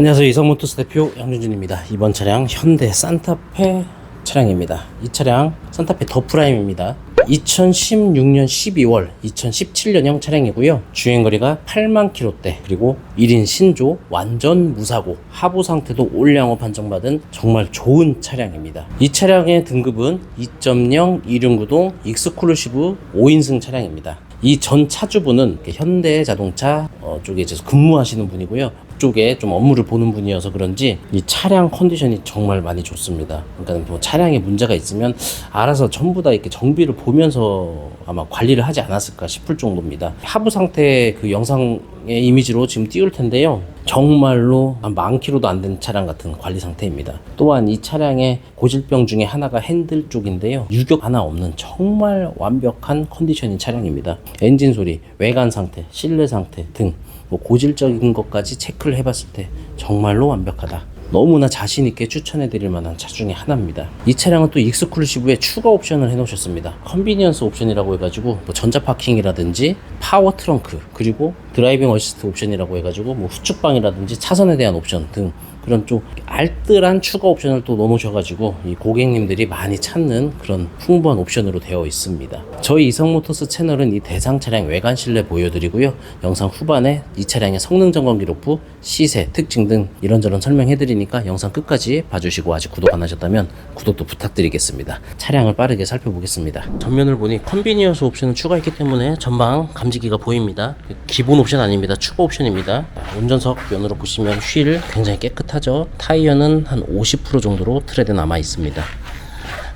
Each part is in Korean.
안녕하세요. 이성모터스 대표 양준준입니다. 이번 차량 현대 산타페 차량입니다. 이 차량 산타페 더 프라임입니다. 2016년 12월 2017년형 차량이고요. 주행거리가 8만 킬로대, 그리고 1인 신조, 완전 무사고, 하부 상태도 올양호 판정받은 정말 좋은 차량입니다. 이 차량의 등급은 2.0 2륜구동 익스클루시브 5인승 차량입니다. 이 전 차주분은 현대자동차 쪽에 근무하시는 분이고요. 쪽에 좀 업무를 보는 분이어서 그런지 이 차량 컨디션이 정말 많이 좋습니다. 그러니까 뭐 차량에 문제가 있으면 알아서 전부 다 이렇게 정비를 보면서 아마 관리를 하지 않았을까 싶을 정도입니다. 하부 상태 그 영상의 이미지로 지금 띄울 텐데요. 정말로 한 10,000km도 안 된 차량 같은 관리 상태입니다. 또한 이 차량의 고질병 중에 하나가 핸들 쪽인데요. 유격 하나 없는 정말 완벽한 컨디션인 차량입니다. 엔진 소리, 외관 상태, 실내 상태 등 고질적인 것까지 체크를 해봤을 때 정말로 완벽하다. 너무나 자신있게 추천해드릴 만한 차 중에 하나입니다. 이 차량은 또 익스클루시브에 추가 옵션을 해놓으셨습니다. 컨비니언스 옵션이라고 해가지고 전자파킹이라든지 파워 트렁크, 그리고 드라이빙 어시스트 옵션이라고 해가지고 후측방이라든지 차선에 대한 옵션 등 그런 좀 알뜰한 추가 옵션을 또 넣어놓으셔가지고 이 고객님들이 많이 찾는 그런 풍부한 옵션으로 되어 있습니다. 저희 이성모터스 채널은 이 대상 차량 외관 실내 보여드리고요. 영상 후반에 이 차량의 성능 점검 기록부, 시세, 특징 등 이런저런 설명해드리니까 영상 끝까지 봐주시고 아직 구독 안 하셨다면 구독도 부탁드리겠습니다. 차량을 빠르게 살펴보겠습니다. 전면을 보니 컨비니언스 옵션을 추가했기 때문에 전방 감지기가 보입니다. 기본 옵션 아닙니다. 추가 옵션입니다. 운전석 면으로 보시면 휠 굉장히 깨끗하죠. 타이어는 한 50% 정도로 트레드 남아 있습니다.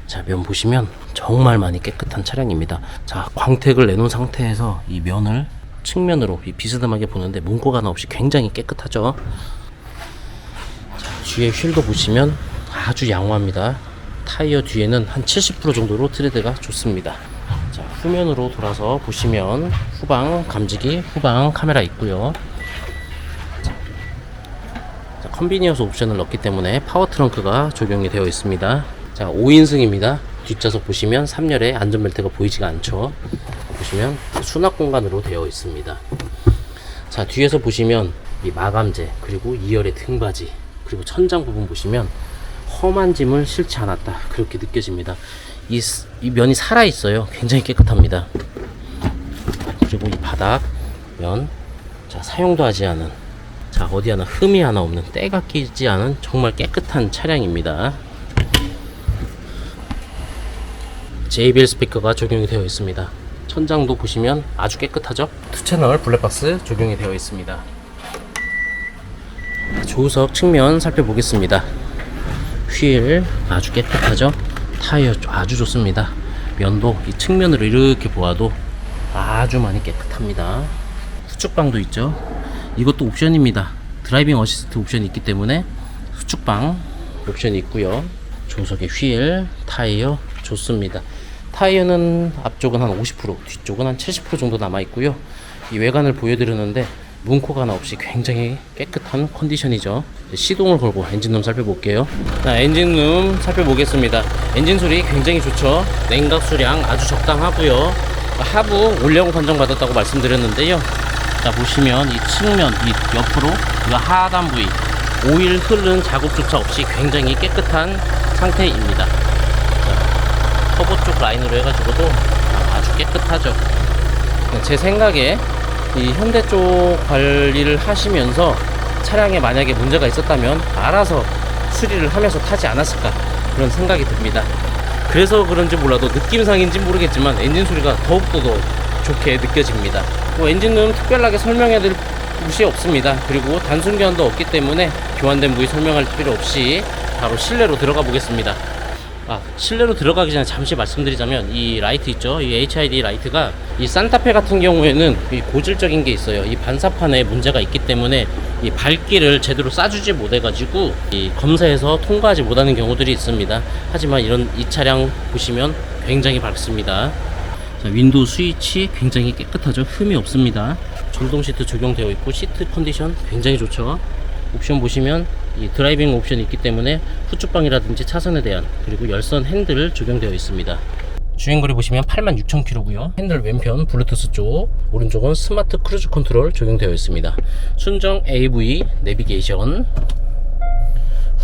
자, 면 보시면 정말 많이 깨끗한 차량입니다. 자, 광택을 내놓은 상태에서 이 면을 측면으로 비스듬하게 보는데 문고가 하나 없이 굉장히 깨끗하죠. 자, 뒤에 휠도 보시면 아주 양호합니다. 타이어 뒤에는 한 70% 정도로 트레드가 좋습니다. 자, 후면으로 돌아서 보시면 후방 감지기, 후방 카메라 있고요. 자, 컨비니언스 옵션을 넣기 때문에 파워 트렁크가 적용이 되어 있습니다. 자, 5인승입니다. 뒷좌석 보시면 3열에 안전벨트가 보이지가 않죠. 보시면 수납 공간으로 되어 있습니다. 자, 뒤에서 보시면 이 마감재, 그리고 2열의 등받이, 그리고 천장 부분 보시면 험한 짐을 실지 않았다, 그렇게 느껴집니다. 이 면이 살아있어요. 굉장히 깨끗합니다. 그리고 이 바닥 면, 자, 사용도 하지 않은, 자, 어디 하나 흠이 하나 없는, 때가 끼지 않은 정말 깨끗한 차량입니다. JBL 스피커가 적용이 되어 있습니다. 천장도 보시면 아주 깨끗하죠. 2채널 블랙박스 적용이 되어 있습니다. 조수석 측면 살펴보겠습니다. 휠 아주 깨끗하죠. 타이어 아주 좋습니다. 면도 이 측면으로 이렇게 보아도 아주 많이 깨끗합니다. 후측방도 있죠. 이것도 옵션입니다. 드라이빙 어시스트 옵션이 있기 때문에 후측방 옵션이 있고요. 조석의 휠, 타이어 좋습니다. 타이어는 앞쪽은 한 50%, 뒤쪽은 한 70% 정도 남아 있고요. 이 외관을 보여드렸는데 문코가 하나 없이 굉장히 깨끗한 컨디션이죠. 시동을 걸고 엔진룸 살펴볼게요. 자, 엔진룸 살펴보겠습니다. 엔진 소리 굉장히 좋죠. 냉각 수량 아주 적당하고요. 하부 올려고 판정받았다고 말씀드렸는데요. 자, 보시면 이 측면, 이 옆으로 이 하단 부위 오일 흐르는 자국조차 없이 굉장히 깨끗한 상태입니다. 자, 터보 쪽 라인으로 해가지고도 아주 깨끗하죠. 제 생각에 이 현대 쪽 관리를 하시면서 차량에 만약에 문제가 있었다면 알아서 수리를 하면서 타지 않았을까, 그런 생각이 듭니다. 그래서 그런지 몰라도 느낌상인지 모르겠지만 엔진 소리가 더욱더 더 좋게 느껴집니다. 엔진은 특별하게 설명해야 될 곳이 없습니다. 그리고 단순 교환도 없기 때문에 교환된 부위 설명할 필요 없이 바로 실내로 들어가 보겠습니다. 실내로 들어가기 전에 잠시 말씀드리자면 이 라이트 있죠. 이 HID 라이트가 이 산타페 같은 경우에는 이 고질적인 게 있어요. 이 반사판에 문제가 있기 때문에 이 밝기를 제대로 쏴주지 못해가지고 이 검사에서 통과하지 못하는 경우들이 있습니다. 하지만 이 차량 보시면 굉장히 밝습니다. 자, 윈도우 스위치 굉장히 깨끗하죠. 흠이 없습니다. 전동 시트 적용되어 있고 시트 컨디션 굉장히 좋죠. 옵션 보시면 이 드라이빙 옵션이 있기 때문에 후측방이라든지 차선에 대한, 그리고 열선 핸들 적용되어 있습니다. 주행거리 보시면 86,000km고요. 핸들 왼편 블루투스 쪽, 오른쪽은 스마트 크루즈 컨트롤 적용되어 있습니다. 순정 AV 내비게이션,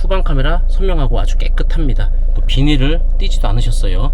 후방 카메라 선명하고 아주 깨끗합니다. 또 비닐을 띄지도 않으셨어요.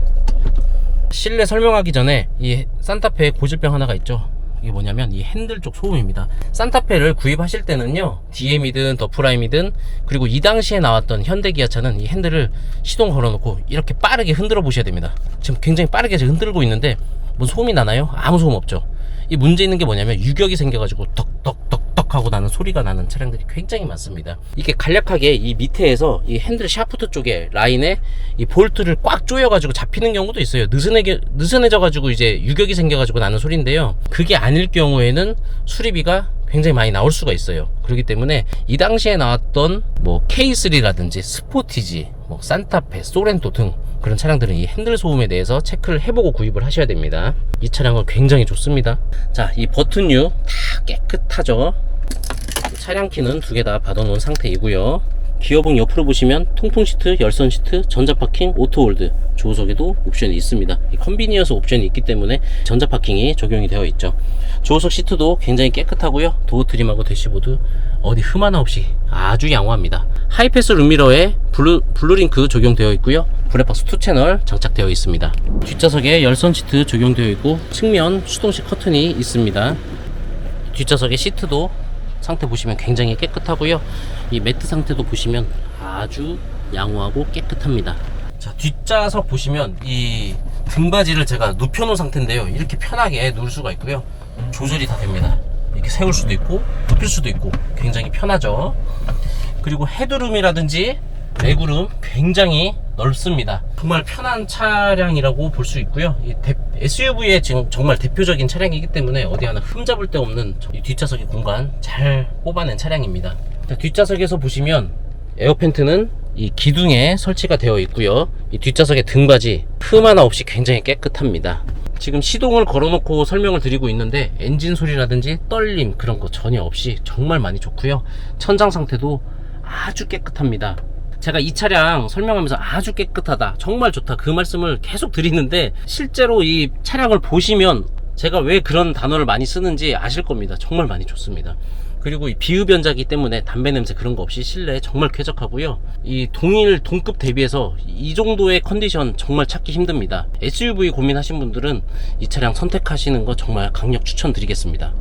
실내 설명하기 전에 이 산타페에 고질병 하나가 있죠. 이게 뭐냐면 이 핸들 쪽 소음입니다. 산타페를 구입하실 때는요, DM이든 더프라임이든, 그리고 이 당시에 나왔던 현대기아차는 이 핸들을 시동 걸어놓고 이렇게 빠르게 흔들어 보셔야 됩니다. 지금 굉장히 빠르게 제가 흔들고 있는데 뭐 소음이 나나요? 아무 소음 없죠. 이 문제 있는 게 뭐냐면 유격이 생겨가지고 덕덕덕덕 하고 나는 소리가 나는 차량들이 굉장히 많습니다. 이게 간략하게 이 밑에에서 이 핸들 샤프트 쪽에 라인에 이 볼트를 꽉 조여가지고 잡히는 경우도 있어요. 느슨해져가지고 이제 유격이 생겨가지고 나는 소리인데요, 그게 아닐 경우에는 수리비가 굉장히 많이 나올 수가 있어요. 그렇기 때문에 이 당시에 나왔던 뭐 K3라든지 스포티지, 뭐 산타페, 소렌토 등 그런 차량들은 이 핸들 소음에 대해서 체크를 해보고 구입을 하셔야 됩니다. 이 차량은 굉장히 좋습니다. 자, 이 버튼류 다 깨끗하죠. 차량 키는 두 개 다 받아놓은 상태이고요. 기어봉 옆으로 보시면 통풍 시트, 열선 시트, 전자파킹, 오토홀드, 조수석에도 옵션이 있습니다. 이 컨비니언스 옵션이 있기 때문에 전자파킹이 적용이 되어 있죠. 조수석 시트도 굉장히 깨끗하고요. 도어 트림하고 대시보드 어디 흠 하나 없이 아주 양호합니다. 하이패스 룸미러에 블루링크 적용되어 있고요. 블랙박스 2채널 장착되어 있습니다. 뒷좌석에 열선 시트 적용되어 있고 측면 수동식 커튼이 있습니다. 뒷좌석의 시트도 상태 보시면 굉장히 깨끗하고요. 이 매트 상태도 보시면 아주 양호하고 깨끗합니다. 자, 뒷좌석 보시면 이 등받이를 제가 눕혀놓은 상태인데요, 이렇게 편하게 누울 수가 있고요. 조절이 다 됩니다. 이렇게 세울 수도 있고 눕힐 수도 있고 굉장히 편하죠. 그리고 헤드룸이라든지 레그룸 굉장히 넓습니다. 정말 편한 차량이라고 볼 수 있고요. 이 SUV의 지금 정말 대표적인 차량이기 때문에 어디 하나 흠잡을 데 없는 이 뒷좌석의 공간 잘 뽑아낸 차량입니다. 자, 뒷좌석에서 보시면 에어팬트는 이 기둥에 설치가 되어 있고요. 이 뒷좌석의 등받이 흠 하나 없이 굉장히 깨끗합니다. 지금 시동을 걸어놓고 설명을 드리고 있는데 엔진 소리라든지 떨림 그런 거 전혀 없이 정말 많이 좋고요. 천장 상태도 아주 깨끗합니다. 제가 이 차량 설명하면서 아주 깨끗하다, 정말 좋다, 그 말씀을 계속 드리는데 실제로 이 차량을 보시면 제가 왜 그런 단어를 많이 쓰는지 아실 겁니다. 정말 많이 좋습니다. 그리고 이 비흡연자기 때문에 담배 냄새 그런 거 없이 실내에 정말 쾌적하고요. 이 동일 동급 대비해서 이 정도의 컨디션 정말 찾기 힘듭니다. SUV 고민하신 분들은 이 차량 선택하시는 거 정말 강력 추천드리겠습니다.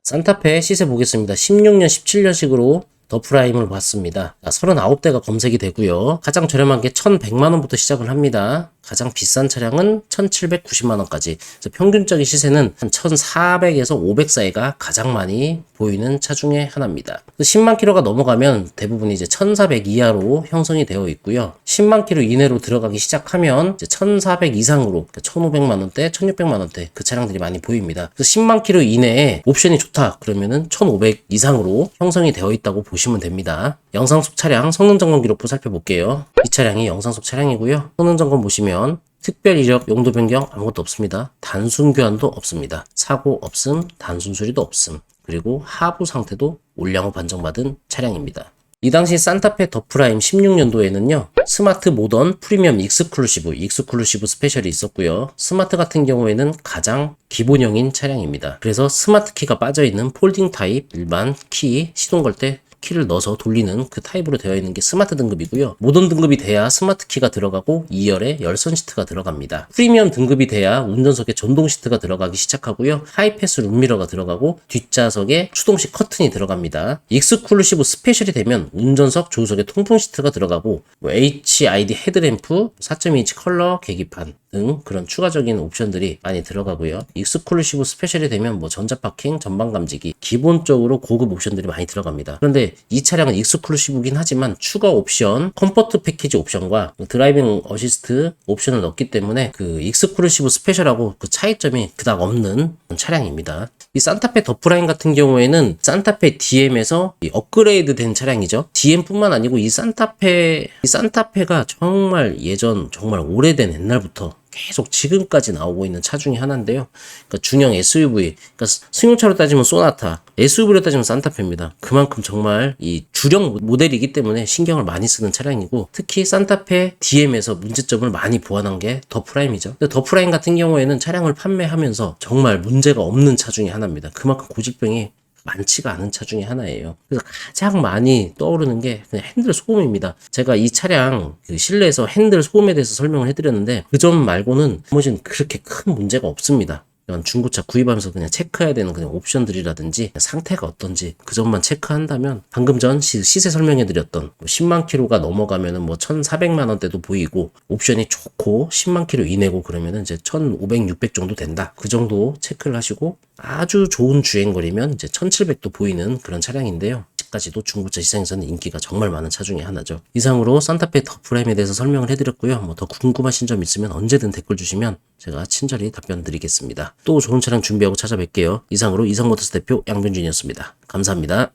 산타페 시세 보겠습니다. 16년 17년식으로 더 프라임을 봤습니다. 39대가 검색이 되고요. 가장 저렴한 게 1100만원부터 시작을 합니다. 가장 비싼 차량은 1790만원까지. 평균적인 시세는 한 1400에서 500 사이가 가장 많이 보이는 차 중에 하나입니다. 10만 킬로가 넘어가면 대부분 이제 1400 이하로 형성이 되어 있고요. 10만 킬로 이내로 들어가기 시작하면 이제 1400 이상으로 1500만원대, 1600만원대 그 차량들이 많이 보입니다. 그래서 10만 킬로 이내에 옵션이 좋다 그러면은 1500 이상으로 형성이 되어 있다고 보시면 됩니다. 영상 속 차량 성능 점검 기록부 살펴볼게요. 이 차량이 영상 속 차량이고요. 성능 점검 보시면 특별 이력 용도 변경 아무것도 없습니다. 단순 교환도 없습니다. 사고 없음, 단순 수리도 없음. 그리고 하부 상태도 올량후 판정받은 차량입니다. 이 당시 산타페 더 프라임 16년도에는요 스마트 모던 프리미엄 익스클루시브 스페셜이 있었고요. 스마트 같은 경우에는 가장 기본형인 차량입니다. 그래서 스마트 키가 빠져있는 폴딩 타입 일반 키 시동 걸 때 키를 넣어서 돌리는 그 타입으로 되어 있는 게 스마트 등급이고요. 모던 등급이 돼야 스마트 키가 들어가고 2열에 열선 시트가 들어갑니다. 프리미엄 등급이 돼야 운전석에 전동 시트가 들어가기 시작하고요. 하이패스 룸미러가 들어가고 뒷좌석에 수동식 커튼이 들어갑니다. 익스클루시브 스페셜이 되면 운전석 조수석에 통풍 시트가 들어가고 HID 헤드램프, 4.2인치 컬러 계기판 등 그런 추가적인 옵션들이 많이 들어가고요. 익스클루시브 스페셜이 되면 뭐 전자파킹, 전방 감지기 기본적으로 고급 옵션들이 많이 들어갑니다. 그런데 이 차량은 익스클루시브긴 하지만 추가 옵션, 컴포트 패키지 옵션과 드라이빙 어시스트 옵션을 넣었기 때문에 그 익스클루시브 스페셜하고 그 차이점이 그닥 없는 차량입니다. 이 산타페 더 프라임 같은 경우에는 산타페 DM에서 업그레이드 된 차량이죠. DM뿐만 아니고 이 산타페가 정말 예전 정말 오래된 옛날부터 계속 지금까지 나오고 있는 차 중에 하나인데요. 그러니까 중형 SUV, 그러니까 승용차로 따지면 소나타, SUV로 따지면 산타페입니다. 그만큼 정말 이 주력 모델이기 때문에 신경을 많이 쓰는 차량이고, 특히 산타페 DM에서 문제점을 많이 보완한 게 더 프라임이죠. 근데 더 프라임 같은 경우에는 차량을 판매하면서 정말 문제가 없는 차 중에 하나입니다. 그만큼 고질병이 많지가 않은 차 중에 하나예요. 그래서 가장 많이 떠오르는 게 그냥 핸들 소음입니다. 제가 이 차량 그 실내에서 핸들 소음에 대해서 설명을 해드렸는데 그 점 말고는 나머지는 그렇게 큰 문제가 없습니다. 이런 중고차 구입하면서 그냥 체크해야 되는 그냥 옵션들이라든지 상태가 어떤지 그 점만 체크한다면 방금 전 시세 설명해드렸던 10만 킬로가 넘어가면은 뭐 1,400만 원대도 보이고 옵션이 좋고 10만 킬로 이내고 그러면은 이제 1,500, 600 정도 된다. 그 정도 체크를 하시고 아주 좋은 주행거리면 이제 1,700도 보이는 그런 차량인데요. 아직까지도 중고차 시장에서는 인기가 정말 많은 차 중에 하나죠. 이상으로 산타페 더 프라임에 대해서 설명을 해드렸고요. 뭐 더 궁금하신 점 있으면 언제든 댓글 주시면 제가 친절히 답변 드리겠습니다. 또 좋은 차량 준비하고 찾아뵐게요. 이상으로 이성모터스 대표 양변준이었습니다. 감사합니다.